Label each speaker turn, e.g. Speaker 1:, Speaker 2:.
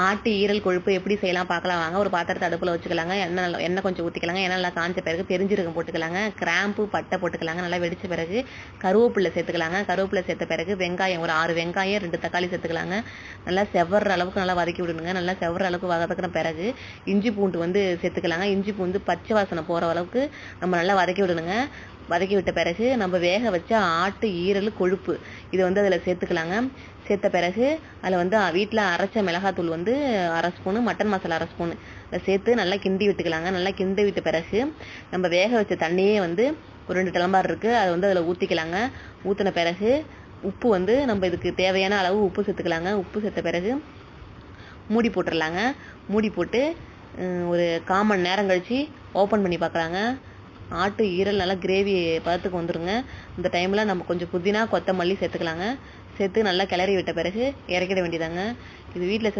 Speaker 1: ஆட்டு ஈரல் கொழுப்பு எப்படி செய்யலாம் பார்க்கலாம் வாங்க. ஒரு பாத்திரத்தை அடுப்பில் வச்சுக்கலாங்க. எண்ணெய் கொஞ்சம் ஊற்றிக்கலாங்க. எண்ணெய் நல்லா காஞ்ச பிறகு பெருஞ்சீரகம் போட்டுக்கலாங்க. கிராம்பு பட்டை போட்டுக்கலாங்க. நல்லா வெடித்த பிறகு கருவேப்பிலை சேர்த்துக்கலாங்க. கருவேப்பிலை சேர்த்த பிறகு வெங்காயம் ஒரு 6 வெங்காயம் 2 தக்காளி சேர்த்துக்கலாங்க. நல்லா செவற அளவுக்கு நல்லா வதக்கி விடணுங்க. நல்லா செவற அளவுக்கு வதக்கின பிறகு இஞ்சி பூண்டு சேர்த்துக்கலாங்க. இஞ்சி பூண்டு பச்சை வாசனை போகிற அளவுக்கு நம்ம நல்லா வதக்கி விடணுங்க. வதக்கி விட்ட பிறகு நம்ம வேக வச்ச ஆட்டு ஈரல் கொழுப்பு இதை அதில் சேர்த்துக்கலாங்க. சேர்த்த பிறகு அதில் வீட்டில் அரைச்ச மிளகாத்தூள் 1/2 ஸ்பூனு, மட்டன் மசாலா 1/2 ஸ்பூனு அதை சேர்த்து நல்லா கிண்டி விட்டுக்கலாங்க. நல்லா கிண்டி விட்ட பிறகு நம்ம வேக வச்ச தண்ணியே ஒரு 2 டம்ளர் இருக்குது, அதை அதில் ஊற்றிக்கலாங்க. ஊற்றின பிறகு உப்பு நம்ம இதுக்கு தேவையான அளவு உப்பு சேர்த்துக்கலாங்க. உப்பு சேர்த்த பிறகு மூடி போட்டுடலாங்க. மூடி போட்டு ஒரு 1/4 மணி நேரம் கழித்து ஓப்பன் பண்ணி பார்க்கலாங்க. ஆட்டு ஈரல் நல்லா கிரேவி பதத்துக்கு வந்துடுங்க. இந்த டைமில் நம்ம கொஞ்சம் புதினா கொத்தமல்லி சேர்த்துக்கலாங்க. சேர்த்து நல்லா கிளறி விட்ட பிறகு இறக்கிட வேண்டியதாங்க. இது வீட்டில்